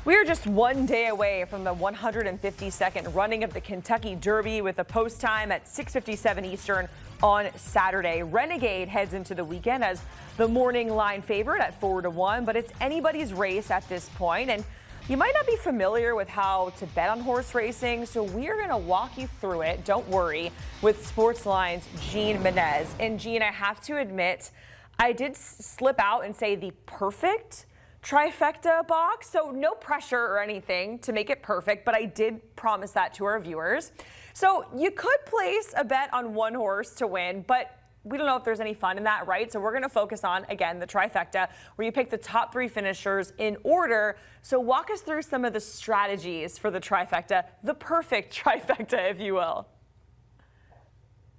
We are just one day away from the 152nd running of the Kentucky Derby with a post time at 6:57 Eastern on Saturday. Renegade heads into the weekend as the morning line favorite at 4-1, but it's anybody's race at this point. And you might not be familiar with how to bet on horse racing, so we're going to walk you through it, don't worry, with Sportsline's Gene Menez. And Gene, I have to admit, I did slip out and say the perfect trifecta box, so no pressure or anything to make it perfect, but I did promise that to our viewers. So you could place a bet on one horse to win, but we don't know if there's any fun in that, right? So we're going to focus on, again, the trifecta, where you pick the top three finishers in order. So walk us through some of the strategies for the trifecta, the perfect trifecta, if you will.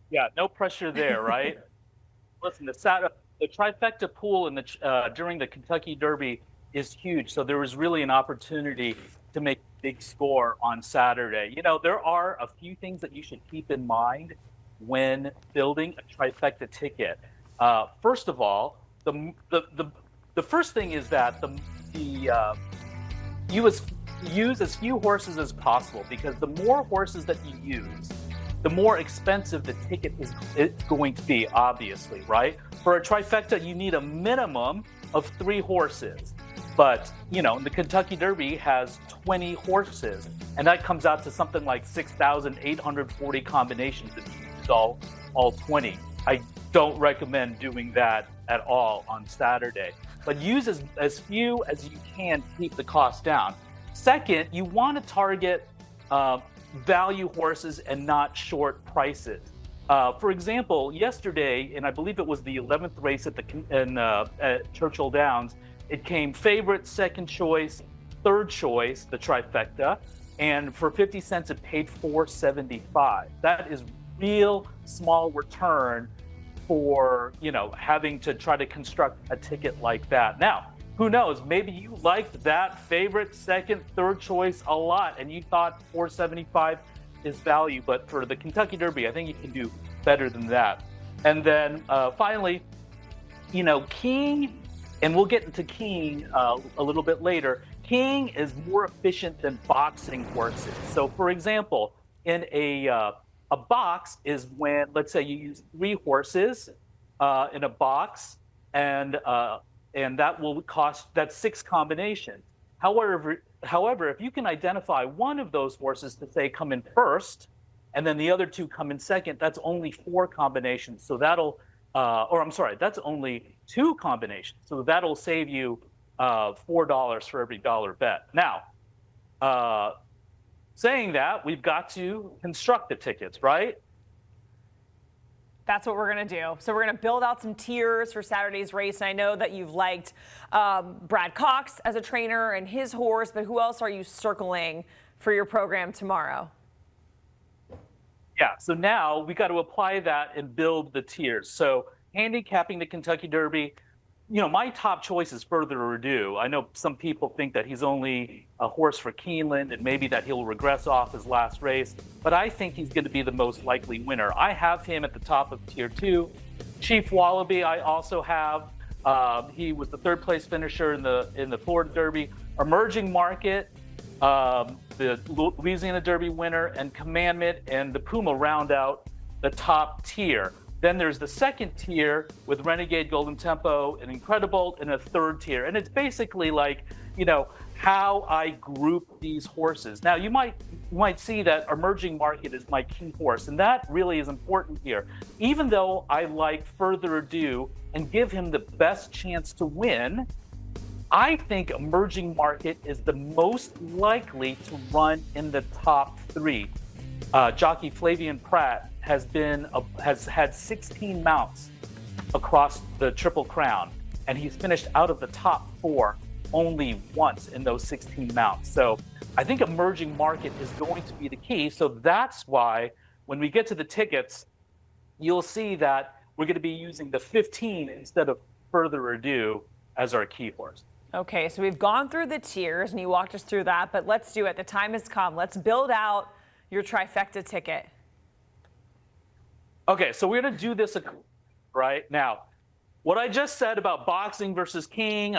Yeah, no pressure there, right? Listen, the trifecta pool during the Kentucky Derby is huge, so there was really an opportunity to make a big score on Saturday. You know, there are a few things that you should keep in mind when building a trifecta ticket. First of all, the first thing is that you use as few horses as possible, because the more horses that you use, the more expensive the ticket is going to be, obviously, right? For a trifecta, you need a minimum of 3 horses. But, you know, the Kentucky Derby has 20 horses, and that comes out to something like 6,840 combinations if you use all 20. I don't recommend doing that at all on Saturday. But use as few as you can to keep the cost down. Second, you want to target value horses and not short prices. For example, yesterday, and I believe it was the 11th race at Churchill Downs, it came favorite, second choice, third choice, the trifecta, and for 50 cents it paid $4.75. That is real small return for, you know, having to try to construct a ticket like that. Now, who knows? Maybe you liked that favorite, second, third choice a lot, and you thought $4.75 is value. But for the Kentucky Derby, I think you can do better than that. And then finally, you know, King, and we'll get into King a little bit later. King is more efficient than boxing horses. So, for example, in a box is when, let's say, you use 3 horses in a box, and that will cost, that's 6 combinations. However, if you can identify one of those horses to say come in first, and then the other 2 come in second, that's only 4 combinations. So that'll, that's only 2 combinations. So that'll save you $4 for every dollar bet. Now, saying that, we've got to construct the tickets, right? That's what we're going to do. So we're going to build out some tiers for Saturday's race. And I know that you've liked Brad Cox as a trainer and his horse, but who else are you circling for your program tomorrow? Yeah, so now we got to apply that and build the tiers. So handicapping the Kentucky Derby, you know, my top choice is Further Ado. I know some people think that he's only a horse for Keeneland and maybe that he'll regress off his last race, but I think he's going to be the most likely winner. I have him at the top of Tier 2. Chief Wallaby I also have. He was the 3rd place finisher in the Florida Derby. Emerging Market, the Louisiana Derby winner, and Commandment and the Puma round out the top tier. Then there's the second tier with Renegade, Golden Tempo, and Incredible, and a third tier. And it's basically like, you know, how I group these horses. Now, you might see that Emerging Market is my key horse, and that really is important here. Even though I like Further Ado and give him the best chance to win, I think Emerging Market is the most likely to run in the top 3. Jockey Flavian Pratt has had 16 mounts across the Triple Crown, and he's finished out of the top 4 only once in those 16 mounts. So I think Emerging Market is going to be the key. So that's why when we get to the tickets, you'll see that we're going to be using the 15 instead of Further Ado as our key horse. Okay, so we've gone through the tiers and you walked us through that, but let's do it. The time has come. Let's build out your trifecta ticket. Okay, so we're going to do this right now. What I just said about boxing versus King,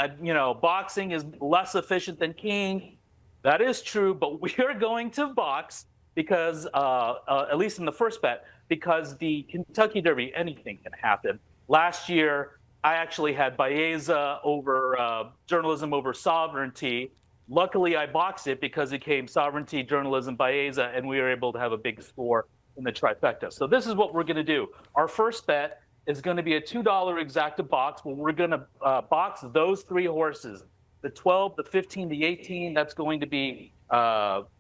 boxing is less efficient than King. That is true, but we are going to box because, at least in the first bet, because the Kentucky Derby, anything can happen. Last year, I actually had Baeza over journalism over sovereignty. Luckily, I boxed it because it came sovereignty, journalism, Baeza, and we were able to have a big score in the trifecta. So this is what we're going to do. Our first bet is going to be a $2 exacta box, where we're going to box those three horses. The 12, the 15, the 18, that's going to be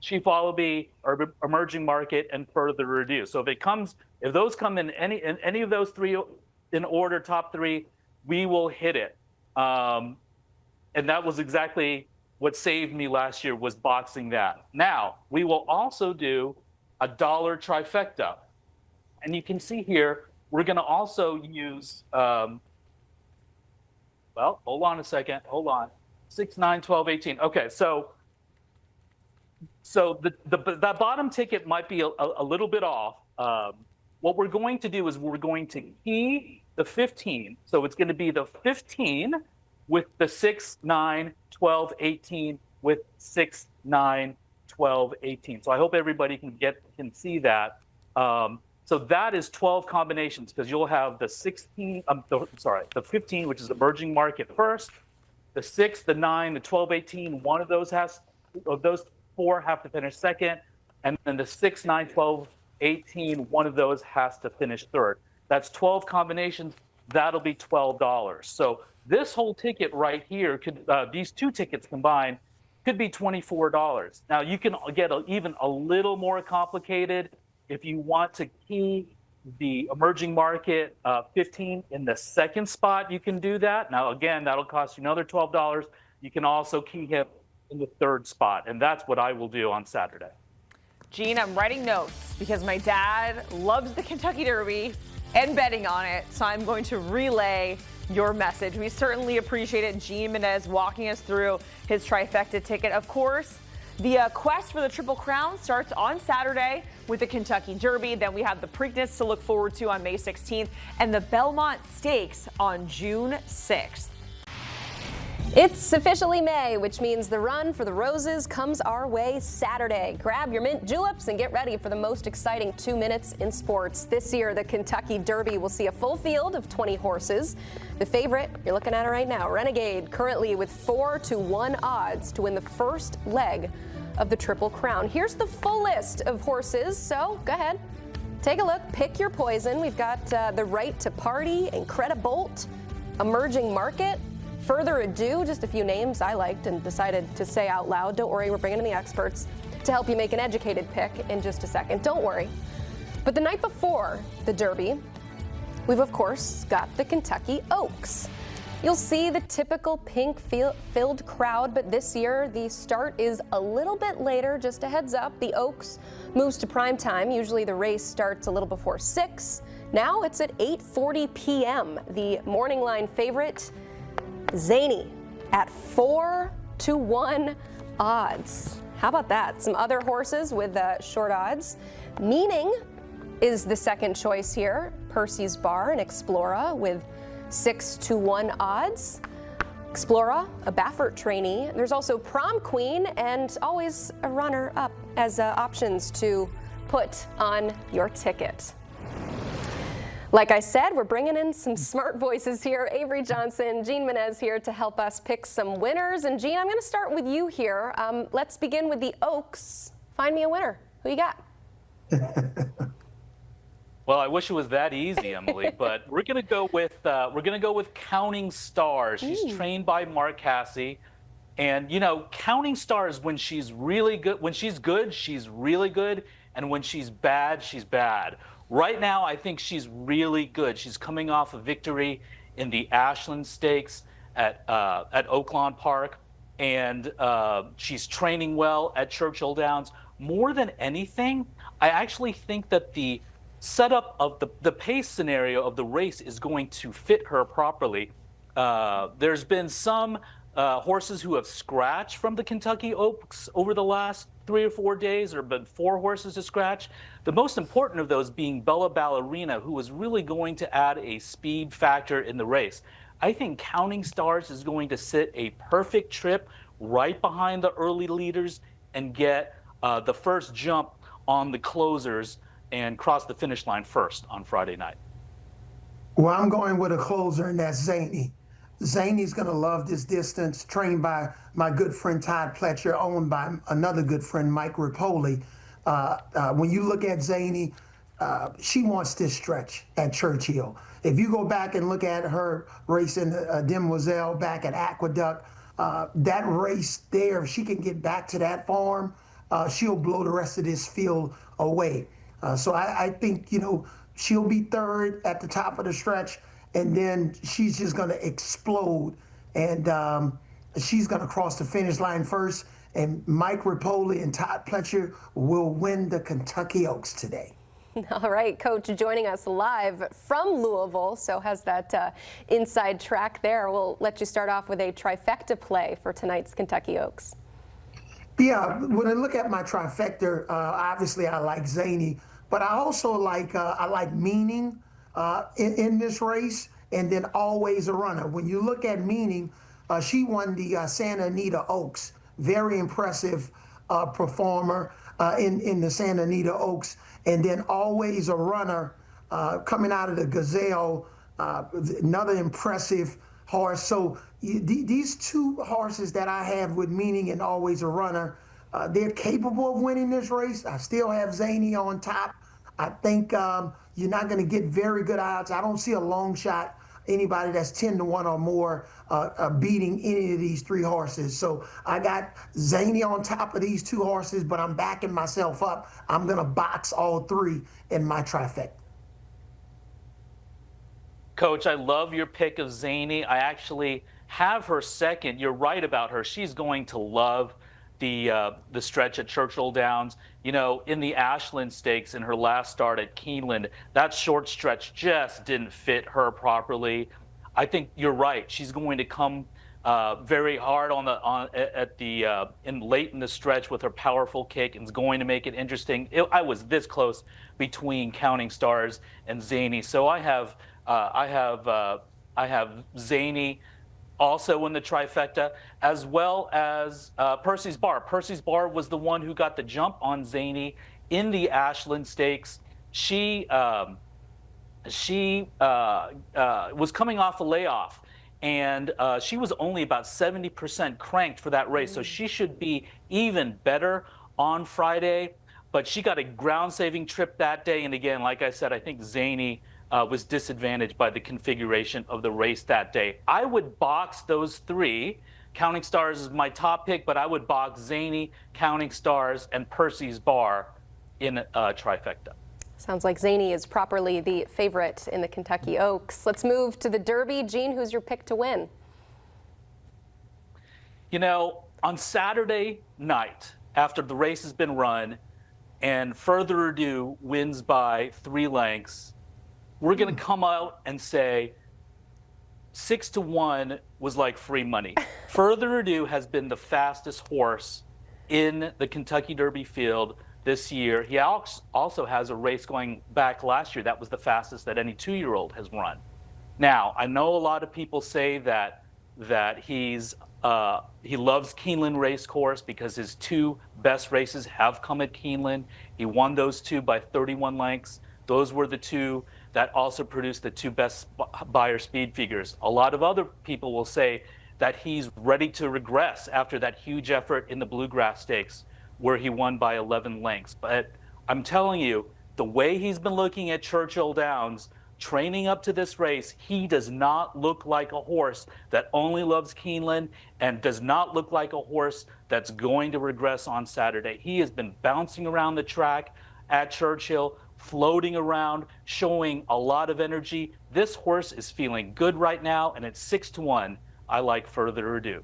Chief Wallaby, Emerging Market, and Further Ado. So if those come in any of those three in order, top three, we will hit it. And that was exactly what saved me last year, was boxing that. Now, we will also do a $1 trifecta. And you can see here, we're going to also use, well, hold on a second, hold on. 6, 9, 12, 18. Okay, so that bottom ticket might be a little bit off. What we're going to do is we're going to key the 15. So it's going to be the 15 with the 6, 9, 12, 18 with 6, 9, 12, 18. So I hope everybody can see that. So that is 12 combinations, because you'll have the 16. The 15, which is emerging market first. The 6, the 9, the 12, 18. One of those those four have to finish second, and then the 6, 9, 12, 18. One of those has to finish third. That's 12 combinations. That'll be $12. So this whole ticket right here these two tickets combined could be $24. Now you can get even a little more complicated if you want to key the emerging market 15 in the second spot. You can do that. Now again, that'll cost you another $12. You can also key him in the third spot, and that's what I will do on Saturday. Gene, I'm writing notes because my dad loves the Kentucky Derby and betting on it, so I'm going to relay your message. We certainly appreciate it. Gene Menez walking us through his trifecta ticket. Of course, the quest for the Triple Crown starts on Saturday with the Kentucky Derby. Then we have the Preakness to look forward to on May 16th and the Belmont Stakes on June 6th. It's officially May, which means the run for the roses comes our way Saturday. Grab your mint juleps and get ready for the most exciting 2 minutes in sports. This year, the Kentucky Derby will see a full field of 20 horses. The favorite, you're looking at it right now, Renegade, currently with 4-1 odds to win the first leg of the Triple Crown. Here's the full list of horses, so go ahead, take a look, pick your poison. We've got the Right to Party, Incredibolt, Emerging Market, Further Ado, just a few names I liked and decided to say out loud. Don't worry, we're bringing in the experts to help you make an educated pick in just a second. Don't worry. But the night before the Derby, we've of course got the Kentucky Oaks. You'll see the typical pink-filled crowd, but this year the start is a little bit later. Just a heads up, the Oaks moves to prime time. Usually the race starts a little before 6. Now it's at 8:40 p.m. The morning line favorite, Zany, at 4-1 odds. How about that? Some other horses with short odds. Meaning is the second choice here. Percy's Bar and Explora with 6-1 odds. Explora, a Baffert trainee. There's also Prom Queen and always a runner-up as options to put on your ticket. Like I said, we're bringing in some smart voices here. Avery Johnson, Gene Menez here to help us pick some winners. And Gene, I'm going to start with you here. Let's begin with the Oaks. Find me a winner. Who you got? Well, I wish it was that easy, Emily, but we're going to go with Counting Stars. She's trained by Mark Casse. And, you know, Counting Stars, when she's really good, when she's good, she's really good. And when she's bad, she's bad. Right now, I think she's really good. She's coming off a victory in the Ashland Stakes at Oaklawn Park, and she's training well at Churchill Downs. More than anything, I actually think that the setup of the pace scenario of the race is going to fit her properly. There's been some horses who have scratched from the Kentucky Oaks over the last 3 or 4 days. There have been 4 horses to scratch. The most important of those being Bella Ballerina, who is really going to add a speed factor in the race. I think Counting Stars is going to sit a perfect trip right behind the early leaders and get the first jump on the closers and cross the finish line first on Friday night? Well, I'm going with a closer, and that's Zany. Zany's going to love this distance, trained by my good friend Todd Pletcher, owned by another good friend, Mike Rapoli. When you look at Zany, she wants this stretch at Churchill. If you go back and look at her race in Demoiselle back at Aqueduct, that race there, if she can get back to that form, she'll blow the rest of this field away. So I think, she'll be third at the top of the stretch, and then she's just going to explode, and she's going to cross the finish line first, and Mike Rapoli and Todd Pletcher will win the Kentucky Oaks today. All right, Coach joining us live from Louisville, so has that inside track there. We'll let you start off with a trifecta play for tonight's Kentucky Oaks. Yeah, when I look at my trifecta, obviously I like Zany, but I also like Meaning in this race, and then Always a Runner. When you look at Meaning, she won the Santa Anita Oaks. Very impressive performer in the Santa Anita Oaks. And then Always a Runner coming out of the Gazelle, another impressive horse. So these two horses that I have with Meaning and Always a Runner, they're capable of winning this race. I still have Zany on top. I think you're not going to get very good odds. I don't see a long shot, anybody that's 10-1 or more beating any of these three horses. So I got Zany on top of these two horses, but I'm backing myself up. I'm going to box all three in my trifecta. Coach, I love your pick of Zany. I actually have her second. You're right about her. She's going to love the stretch at Churchill Downs. In the Ashland Stakes in her last start at Keeneland, that short stretch just didn't fit her properly. I think you're right. She's going to come very hard late in the stretch with her powerful kick, and is going to make it interesting. I was this close between Counting Stars and Zany, so I have Zany also in the trifecta, as well as Percy's Bar. Percy's Bar was the one who got the jump on Zany in the Ashland Stakes. She was coming off a layoff, and she was only about 70% cranked for that race, so she should be even better on Friday. But she got a ground-saving trip that day, and again, like I said, I think Zany was disadvantaged by the configuration of the race that day. I would box those three. Counting Stars is my top pick, but I would box Zany, Counting Stars, and Percy's Bar in a trifecta. Sounds like Zany is properly the favorite in the Kentucky Oaks. Let's move to the Derby. Gene, who's your pick to win? On Saturday night, after the race has been run, and Further Ado wins by 3 lengths, we're going to come out and say 6-1 was like free money. Further Ado has been the fastest horse in the Kentucky Derby field this year. He also has a race going back last year that was the fastest that any 2-year-old has run. Now, I know a lot of people say that he loves Keeneland Racecourse because his 2 best races have come at Keeneland. He won those 2 by 31 lengths. Those were the 2 that also produced the 2 best Beyer speed figures. A lot of other people will say that he's ready to regress after that huge effort in the Bluegrass Stakes where he won by 11 lengths. But I'm telling you, the way he's been looking at Churchill Downs, training up to this race, he does not look like a horse that only loves Keeneland and does not look like a horse that's going to regress on Saturday. He has been bouncing around the track at Churchill, floating around, showing a lot of energy. This horse is feeling good right now, and it's 6-1. I like Further Ado.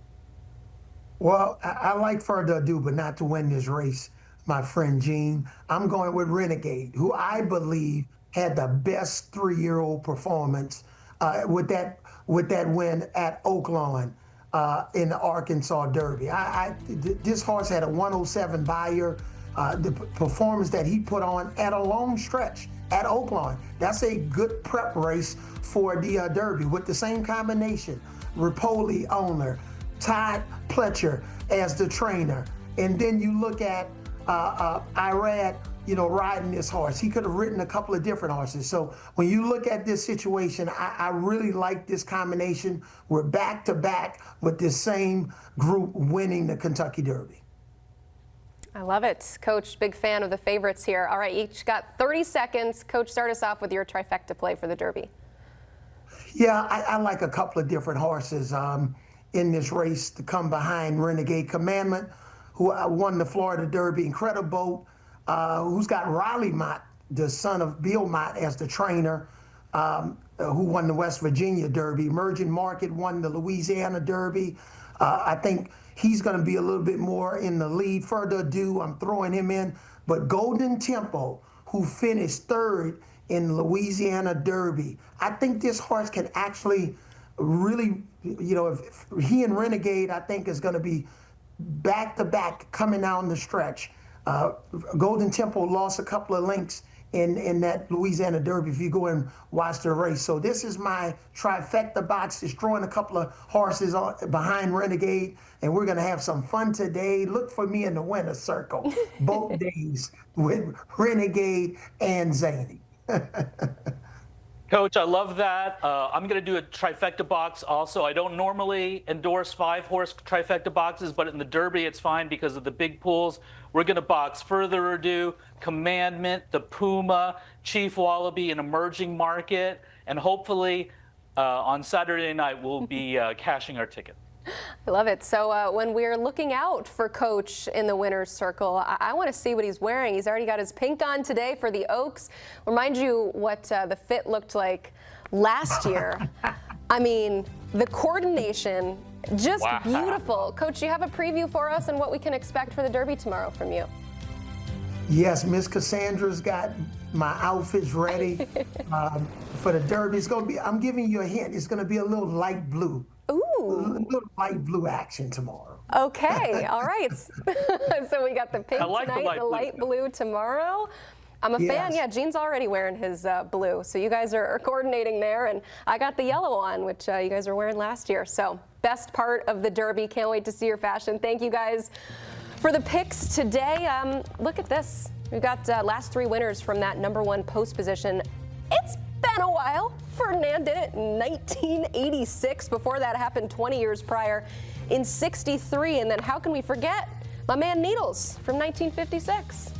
Well, I like Further Ado, but not to win this race, my friend Gene. I'm going with Renegade, who I believe had the best 3-year-old performance with that win at Oaklawn in the Arkansas Derby. This horse had a 107 Beyer. The performance that he put on at a long stretch at Oaklawn, that's a good prep race for the Derby with the same combination. Rapoli owner, Todd Pletcher as the trainer. And then you look at Irad, riding this horse. He could have ridden a couple of different horses. So when you look at this situation, I really like this combination. We're back to back with this same group winning the Kentucky Derby. I love it. Coach, big fan of the favorites here. All right, each got 30 seconds. Coach, start us off with your trifecta play for the Derby. Yeah, I like a couple of different horses in this race to come behind Renegade Commandment, who won the Florida Derby, Incredible, who's got Riley Mott, the son of Bill Mott, as the trainer, who won the West Virginia Derby. Emerging Market won the Louisiana Derby. I think he's going to be a little bit more in the lead. Further ado, I'm throwing him in. But Golden Tempo, who finished third in Louisiana Derby, I think this horse can actually really, if he and Renegade, I think, is going to be back-to-back coming down the stretch. Golden Tempo lost a couple of lengths in that Louisiana Derby if you go and watch the race. So this is my trifecta box, destroying a couple of horses behind Renegade, and we're going to have some fun today. Look for me in the winner's circle both days with Renegade and Zany. Coach, I love that. I'm going to do a trifecta box also. I don't normally endorse 5-horse trifecta boxes, but in the Derby it's fine because of the big pools. We're going to box Further Ado, Commandment, the Puma, Chief Wallaby, and Emerging Market. And hopefully on Saturday night we'll be cashing our ticket. I love it. So when we're looking out for Coach in the winner's circle, I want to see what he's wearing. He's already got his pink on today for the Oaks. Remind you what the fit looked like last year. I mean, the coordination, just beautiful. Coach, you have a preview for us and what we can expect for the Derby tomorrow from you? Yes, Miss Cassandra's got my outfits ready for the Derby. It's going to be, I'm giving you a hint, it's going to be a little light blue. Ooh. A little light blue action tomorrow. Okay, all right. So we got the pink tonight, the light blue tomorrow. I'm a fan. Yeah, Gene's already wearing his blue. So you guys are coordinating there. And I got the yellow on, which you guys were wearing last year. So best part of the Derby. Can't wait to see your fashion. Thank you guys for the picks today. Look at this. We've got last 3 winners from that #1 post position. It's been a while. Ferdinand did it in 1986. Before that happened 20 years prior in '63. And then how can we forget my man Needles from 1956?